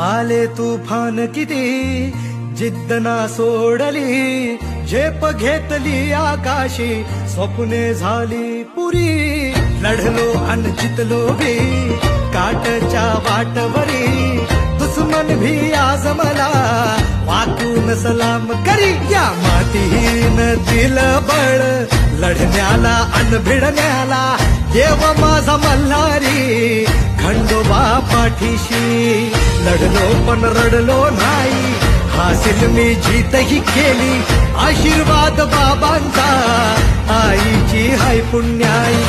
आले तुफान किती जिद्द ना सोडली, झेप घेतली आकाशी, स्वप्ने झाली पुरी. लढलो अन जितलो बी काटच्या वाटवरी, दुश्मन भी आज मला वाकून सलाम करी. या मातीन दिलं बळ लढण्याला अन भिडण्याला, देव माझा मल्हारी खंडोबा पाठीशी. लढलो पण रडलो नाही, हासिल मी जीतही केली, आशीर्वाद बाबांचा, आईची हाय पुण्याई.